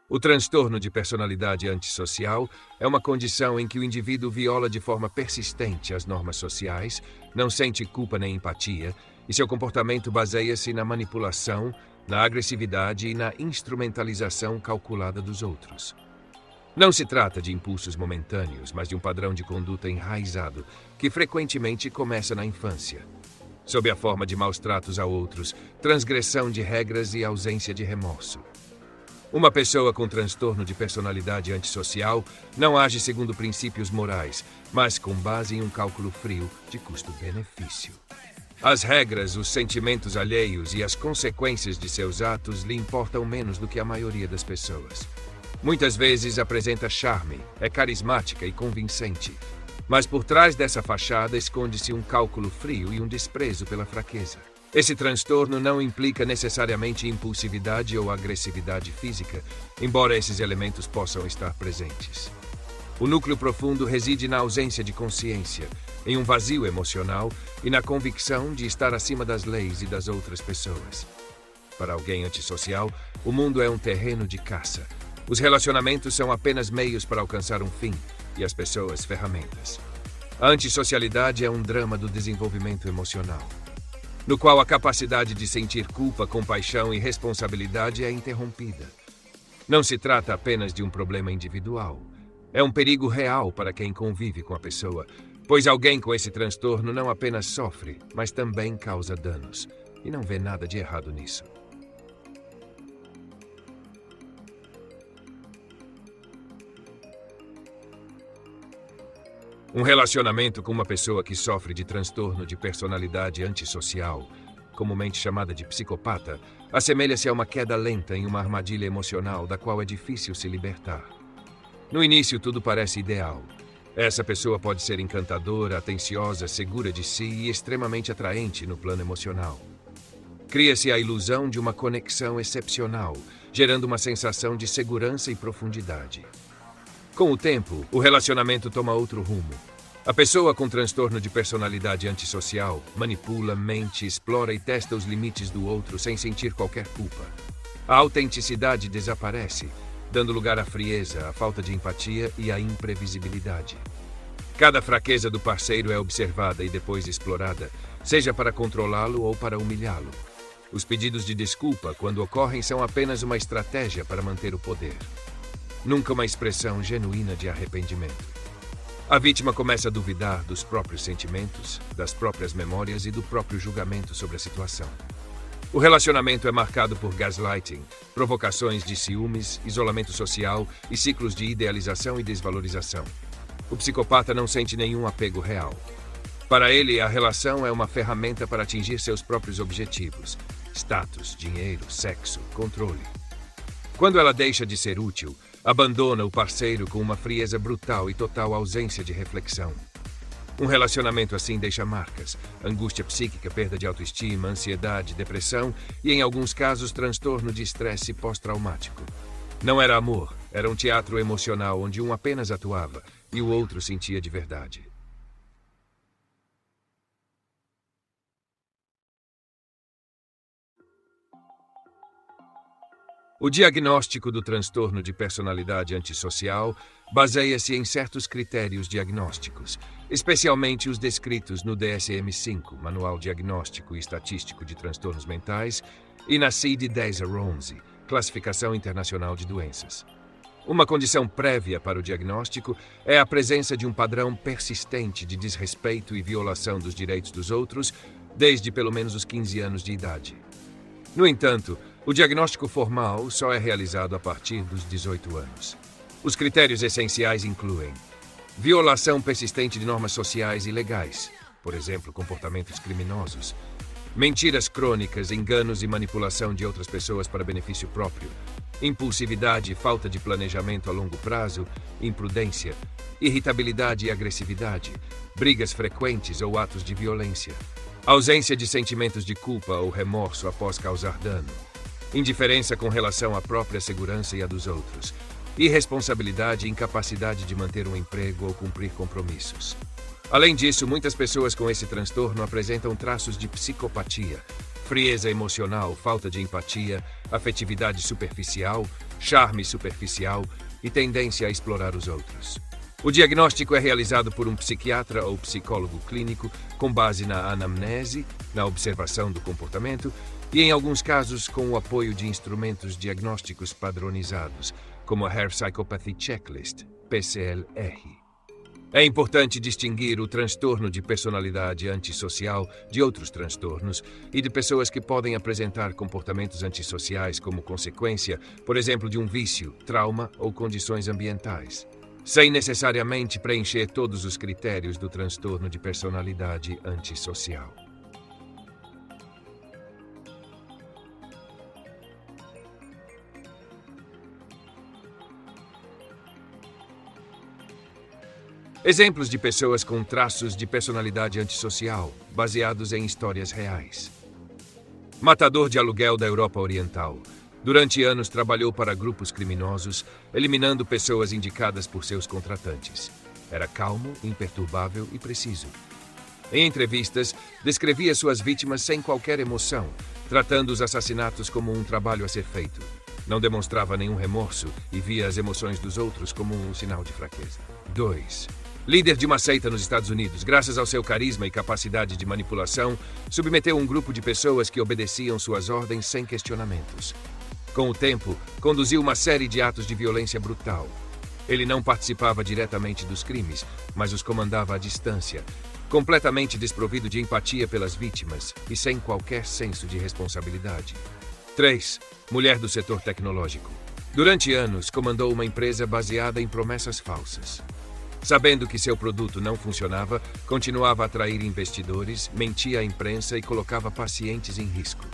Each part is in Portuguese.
O transtorno de personalidade antissocial é uma condição em que o indivíduo viola de forma persistente as normas sociais, não sente culpa nem empatia, e seu comportamento baseia-se na manipulação, na agressividade e na instrumentalização calculada dos outros. Não se trata de impulsos momentâneos, mas de um padrão de conduta enraizado, que frequentemente começa na infância, sob a forma de maus tratos a outros, transgressão de regras e ausência de remorso. Uma pessoa com transtorno de personalidade antissocial não age segundo princípios morais, mas com base em um cálculo frio de custo-benefício. As regras, os sentimentos alheios e as consequências de seus atos lhe importam menos do que a maioria das pessoas. Muitas vezes apresenta charme, é carismática e convincente, mas por trás dessa fachada esconde-se um cálculo frio e um desprezo pela fraqueza. Esse transtorno não implica necessariamente impulsividade ou agressividade física, embora esses elementos possam estar presentes. O núcleo profundo reside na ausência de consciência, em um vazio emocional e na convicção de estar acima das leis e das outras pessoas. Para alguém antissocial, o mundo é um terreno de caça. Os relacionamentos são apenas meios para alcançar um fim e as pessoas ferramentas. A antissocialidade é um drama do desenvolvimento emocional, no qual a capacidade de sentir culpa, compaixão e responsabilidade é interrompida. Não se trata apenas de um problema individual. É um perigo real para quem convive com a pessoa, pois alguém com esse transtorno não apenas sofre, mas também causa danos, e não vê nada de errado nisso. Um relacionamento com uma pessoa que sofre de transtorno de personalidade antissocial, comumente chamada de psicopata, assemelha-se a uma queda lenta em uma armadilha emocional da qual é difícil se libertar. No início, tudo parece ideal. Essa pessoa pode ser encantadora, atenciosa, segura de si e extremamente atraente no plano emocional. Cria-se a ilusão de uma conexão excepcional, gerando uma sensação de segurança e profundidade. Com o tempo, o relacionamento toma outro rumo. A pessoa com transtorno de personalidade antissocial manipula, mente, explora e testa os limites do outro sem sentir qualquer culpa. A autenticidade desaparece, dando lugar à frieza, à falta de empatia e à imprevisibilidade. Cada fraqueza do parceiro é observada e depois explorada, seja para controlá-lo ou para humilhá-lo. Os pedidos de desculpa, quando ocorrem, são apenas uma estratégia para manter o poder. Nunca uma expressão genuína de arrependimento. A vítima começa a duvidar dos próprios sentimentos, das próprias memórias e do próprio julgamento sobre a situação. O relacionamento é marcado por gaslighting, provocações de ciúmes, isolamento social e ciclos de idealização e desvalorização. O psicopata não sente nenhum apego real. Para ele, a relação é uma ferramenta para atingir seus próprios objetivos: status, dinheiro, sexo, controle. Quando ela deixa de ser útil, abandona o parceiro com uma frieza brutal e total ausência de reflexão. Um relacionamento assim deixa marcas: angústia psíquica, perda de autoestima, ansiedade, depressão e, em alguns casos, transtorno de estresse pós-traumático. Não era amor, era um teatro emocional onde um apenas atuava e o outro sentia de verdade. O diagnóstico do transtorno de personalidade antissocial baseia-se em certos critérios diagnósticos, especialmente os descritos no DSM-5, Manual Diagnóstico e Estatístico de Transtornos Mentais, e na CID-10-11, Classificação Internacional de Doenças. Uma condição prévia para o diagnóstico é a presença de um padrão persistente de desrespeito e violação dos direitos dos outros desde pelo menos os 15 anos de idade. No entanto, o diagnóstico formal só é realizado a partir dos 18 anos. Os critérios essenciais incluem violação persistente de normas sociais e legais, por exemplo, comportamentos criminosos, mentiras crônicas, enganos e manipulação de outras pessoas para benefício próprio, impulsividade e falta de planejamento a longo prazo, imprudência, irritabilidade e agressividade, brigas frequentes ou atos de violência, ausência de sentimentos de culpa ou remorso após causar dano, indiferença com relação à própria segurança e à dos outros, irresponsabilidade e incapacidade de manter um emprego ou cumprir compromissos. Além disso, muitas pessoas com esse transtorno apresentam traços de psicopatia, frieza emocional, falta de empatia, afetividade superficial, charme superficial e tendência a explorar os outros. O diagnóstico é realizado por um psiquiatra ou psicólogo clínico com base na anamnese, na observação do comportamento e, em alguns casos, com o apoio de instrumentos diagnósticos padronizados, como a Hair Psychopathy Checklist, PCLR. É importante distinguir o transtorno de personalidade antissocial de outros transtornos e de pessoas que podem apresentar comportamentos antissociais como consequência, por exemplo, de um vício, trauma ou condições ambientais, sem necessariamente preencher todos os critérios do transtorno de personalidade antissocial. Exemplos de pessoas com traços de personalidade antissocial, baseados em histórias reais. Matador de aluguel da Europa Oriental. Durante anos trabalhou para grupos criminosos, eliminando pessoas indicadas por seus contratantes. Era calmo, imperturbável e preciso. Em entrevistas, descrevia suas vítimas sem qualquer emoção, tratando os assassinatos como um trabalho a ser feito. Não demonstrava nenhum remorso e via as emoções dos outros como um sinal de fraqueza. 2. Líder de uma seita nos Estados Unidos, graças ao seu carisma e capacidade de manipulação, submeteu um grupo de pessoas que obedeciam suas ordens sem questionamentos. Com o tempo, conduziu uma série de atos de violência brutal. Ele não participava diretamente dos crimes, mas os comandava à distância, completamente desprovido de empatia pelas vítimas e sem qualquer senso de responsabilidade. 3. Mulher do setor tecnológico. Durante anos, comandou uma empresa baseada em promessas falsas. Sabendo que seu produto não funcionava, continuava a atrair investidores, mentia à imprensa e colocava pacientes em risco.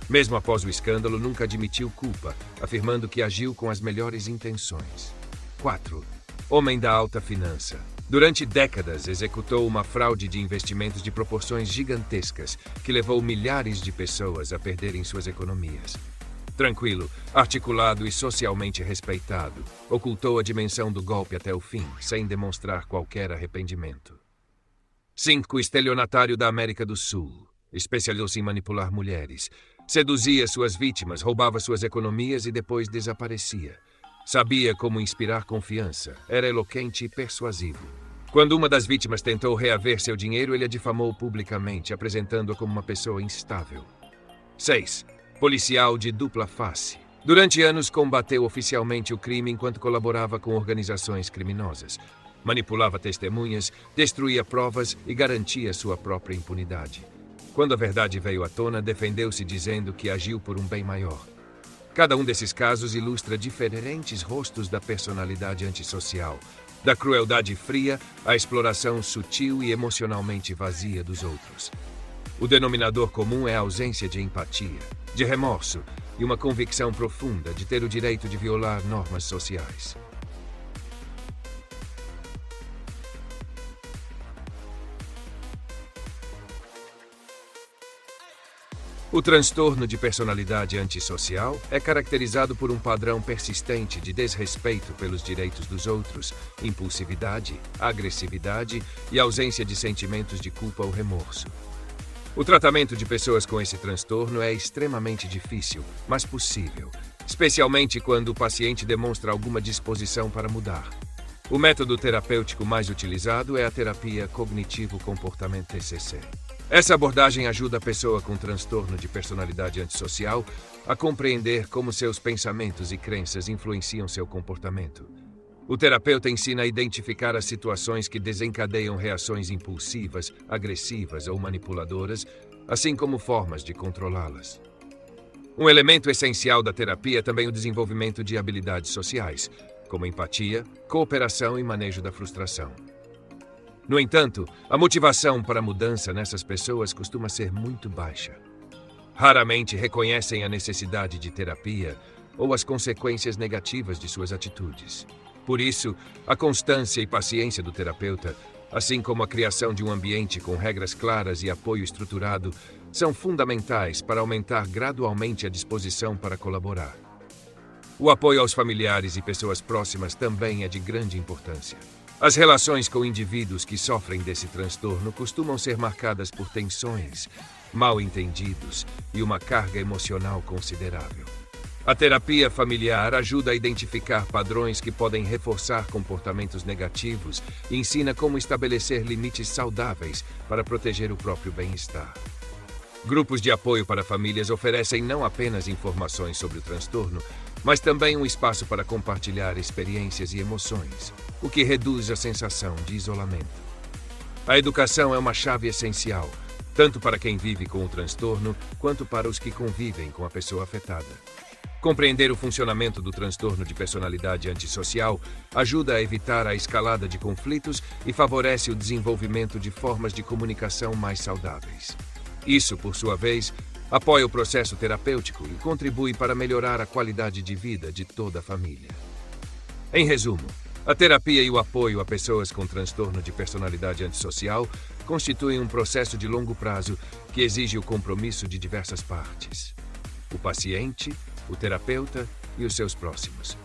Mesmo após o escândalo, nunca admitiu culpa, afirmando que agiu com as melhores intenções. 4. Homem da alta finança. Durante décadas, executou uma fraude de investimentos de proporções gigantescas que levou milhares de pessoas a perderem suas economias. Tranquilo, articulado e socialmente respeitado, ocultou a dimensão do golpe até o fim, sem demonstrar qualquer arrependimento. 5. Estelionatário da América do Sul. Especializou-se em manipular mulheres. Seduzia suas vítimas, roubava suas economias e depois desaparecia. Sabia como inspirar confiança, era eloquente e persuasivo. Quando uma das vítimas tentou reaver seu dinheiro, ele a difamou publicamente, apresentando-a como uma pessoa instável. 6. Policial de dupla face. Durante anos, combateu oficialmente o crime enquanto colaborava com organizações criminosas. Manipulava testemunhas, destruía provas e garantia sua própria impunidade. Quando a verdade veio à tona, defendeu-se dizendo que agiu por um bem maior. Cada um desses casos ilustra diferentes rostos da personalidade antissocial, da crueldade fria à exploração sutil e emocionalmente vazia dos outros. O denominador comum é a ausência de empatia, de remorso e uma convicção profunda de ter o direito de violar normas sociais. O transtorno de personalidade antissocial é caracterizado por um padrão persistente de desrespeito pelos direitos dos outros, impulsividade, agressividade e ausência de sentimentos de culpa ou remorso. O tratamento de pessoas com esse transtorno é extremamente difícil, mas possível, especialmente quando o paciente demonstra alguma disposição para mudar. O método terapêutico mais utilizado é a terapia cognitivo-comportamental TCC. Essa abordagem ajuda a pessoa com transtorno de personalidade antissocial a compreender como seus pensamentos e crenças influenciam seu comportamento. O terapeuta ensina a identificar as situações que desencadeiam reações impulsivas, agressivas ou manipuladoras, assim como formas de controlá-las. Um elemento essencial da terapia é também o desenvolvimento de habilidades sociais, como empatia, cooperação e manejo da frustração. No entanto, a motivação para a mudança nessas pessoas costuma ser muito baixa. Raramente reconhecem a necessidade de terapia ou as consequências negativas de suas atitudes. Por isso, a constância e paciência do terapeuta, assim como a criação de um ambiente com regras claras e apoio estruturado, são fundamentais para aumentar gradualmente a disposição para colaborar. O apoio aos familiares e pessoas próximas também é de grande importância. As relações com indivíduos que sofrem desse transtorno costumam ser marcadas por tensões, mal-entendidos e uma carga emocional considerável. A terapia familiar ajuda a identificar padrões que podem reforçar comportamentos negativos e ensina como estabelecer limites saudáveis para proteger o próprio bem-estar. Grupos de apoio para famílias oferecem não apenas informações sobre o transtorno, mas também um espaço para compartilhar experiências e emoções, o que reduz a sensação de isolamento. A educação é uma chave essencial, tanto para quem vive com o transtorno, quanto para os que convivem com a pessoa afetada. Compreender o funcionamento do transtorno de personalidade antissocial ajuda a evitar a escalada de conflitos e favorece o desenvolvimento de formas de comunicação mais saudáveis. Isso, por sua vez, apoia o processo terapêutico e contribui para melhorar a qualidade de vida de toda a família. Em resumo, a terapia e o apoio a pessoas com transtorno de personalidade antissocial constituem um processo de longo prazo que exige o compromisso de diversas partes: o paciente, o terapeuta e os seus próximos.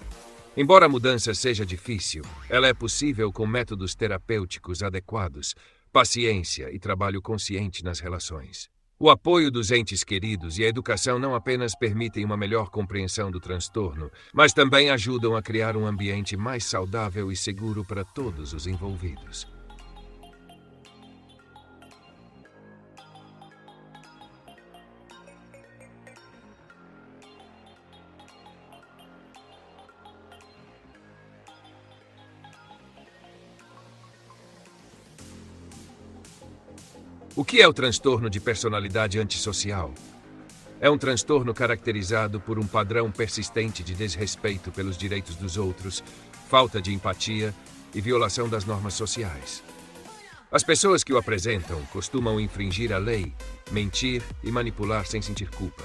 Embora a mudança seja difícil, ela é possível com métodos terapêuticos adequados, paciência e trabalho consciente nas relações. O apoio dos entes queridos e a educação não apenas permitem uma melhor compreensão do transtorno, mas também ajudam a criar um ambiente mais saudável e seguro para todos os envolvidos. O que é o transtorno de personalidade antissocial? É um transtorno caracterizado por um padrão persistente de desrespeito pelos direitos dos outros, falta de empatia e violação das normas sociais. As pessoas que o apresentam costumam infringir a lei, mentir e manipular sem sentir culpa.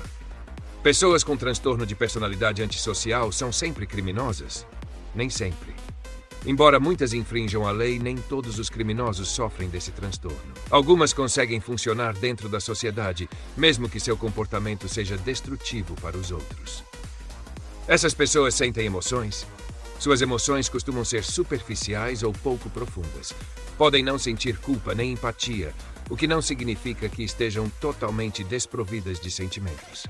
Pessoas com transtorno de personalidade antissocial são sempre criminosas? Nem sempre. Embora muitas infrinjam a lei, nem todos os criminosos sofrem desse transtorno. Algumas conseguem funcionar dentro da sociedade, mesmo que seu comportamento seja destrutivo para os outros. Essas pessoas sentem emoções. Suas emoções costumam ser superficiais ou pouco profundas. Podem não sentir culpa nem empatia, o que não significa que estejam totalmente desprovidas de sentimentos.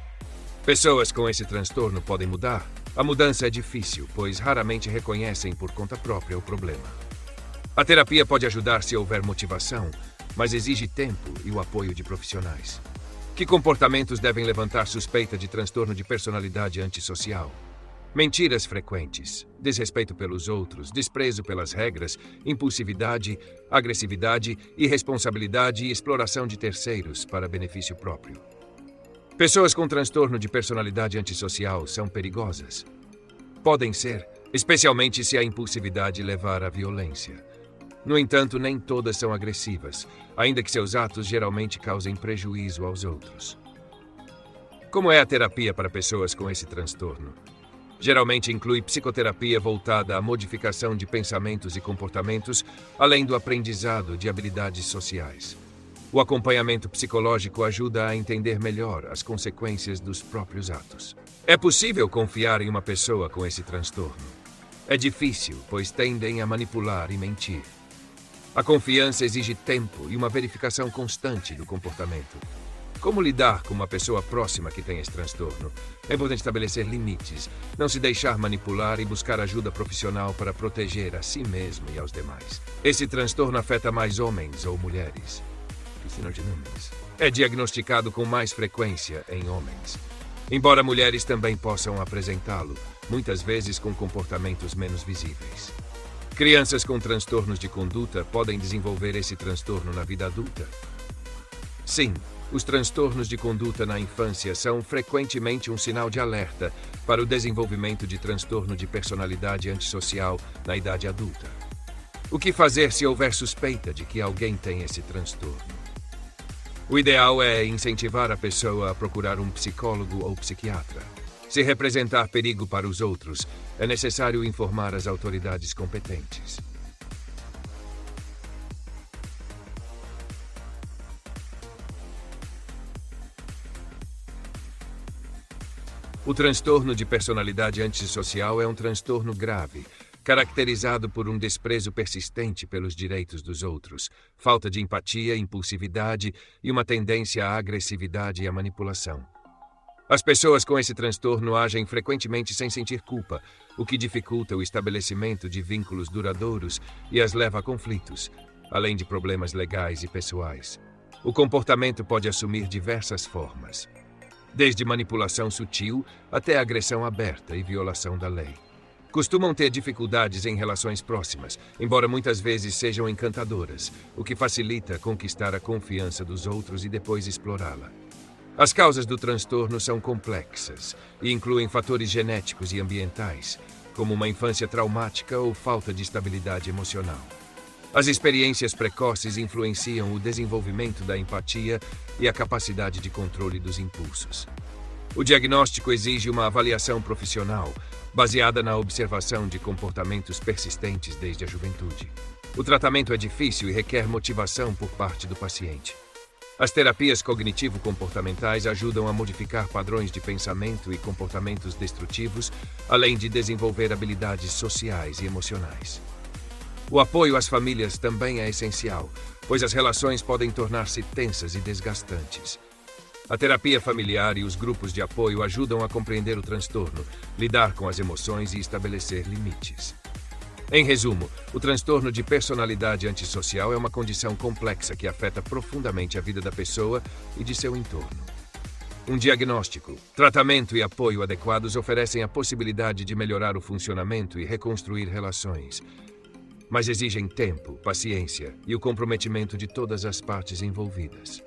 Pessoas com esse transtorno podem mudar. A mudança é difícil, pois raramente reconhecem por conta própria o problema. A terapia pode ajudar se houver motivação, mas exige tempo e o apoio de profissionais. Que comportamentos devem levantar suspeita de transtorno de personalidade antissocial? Mentiras frequentes, desrespeito pelos outros, desprezo pelas regras, impulsividade, agressividade, irresponsabilidade e exploração de terceiros para benefício próprio. Pessoas com transtorno de personalidade antissocial são perigosas. Podem ser, especialmente se a impulsividade levar à violência. No entanto, nem todas são agressivas, ainda que seus atos geralmente causem prejuízo aos outros. Como é a terapia para pessoas com esse transtorno? Geralmente inclui psicoterapia voltada à modificação de pensamentos e comportamentos, além do aprendizado de habilidades sociais. O acompanhamento psicológico ajuda a entender melhor as consequências dos próprios atos. É possível confiar em uma pessoa com esse transtorno? É difícil, pois tendem a manipular e mentir. A confiança exige tempo e uma verificação constante do comportamento. Como lidar com uma pessoa próxima que tem esse transtorno? É importante estabelecer limites, não se deixar manipular e buscar ajuda profissional para proteger a si mesmo e aos demais. Esse transtorno afeta mais homens ou mulheres? É diagnosticado com mais frequência em homens. Embora mulheres também possam apresentá-lo, muitas vezes com comportamentos menos visíveis. Crianças com transtornos de conduta podem desenvolver esse transtorno na vida adulta? Sim, os transtornos de conduta na infância são frequentemente um sinal de alerta para o desenvolvimento de transtorno de personalidade antissocial na idade adulta. O que fazer se houver suspeita de que alguém tem esse transtorno? O ideal é incentivar a pessoa a procurar um psicólogo ou psiquiatra. Se representar perigo para os outros, é necessário informar as autoridades competentes. O transtorno de personalidade antissocial é um transtorno grave, caracterizado por um desprezo persistente pelos direitos dos outros, falta de empatia, impulsividade e uma tendência à agressividade e à manipulação. As pessoas com esse transtorno agem frequentemente sem sentir culpa, o que dificulta o estabelecimento de vínculos duradouros e as leva a conflitos, além de problemas legais e pessoais. O comportamento pode assumir diversas formas, desde manipulação sutil até agressão aberta e violação da lei. Costumam ter dificuldades em relações próximas, embora muitas vezes sejam encantadoras, o que facilita conquistar a confiança dos outros e depois explorá-la. As causas do transtorno são complexas e incluem fatores genéticos e ambientais, como uma infância traumática ou falta de estabilidade emocional. As experiências precoces influenciam o desenvolvimento da empatia e a capacidade de controle dos impulsos. O diagnóstico exige uma avaliação profissional, baseada na observação de comportamentos persistentes desde a juventude. O tratamento é difícil e requer motivação por parte do paciente. As terapias cognitivo-comportamentais ajudam a modificar padrões de pensamento e comportamentos destrutivos, além de desenvolver habilidades sociais e emocionais. O apoio às famílias também é essencial, pois as relações podem tornar-se tensas e desgastantes. A terapia familiar e os grupos de apoio ajudam a compreender o transtorno, lidar com as emoções e estabelecer limites. Em resumo, o transtorno de personalidade antissocial é uma condição complexa que afeta profundamente a vida da pessoa e de seu entorno. Um diagnóstico, tratamento e apoio adequados oferecem a possibilidade de melhorar o funcionamento e reconstruir relações, mas exigem tempo, paciência e o comprometimento de todas as partes envolvidas.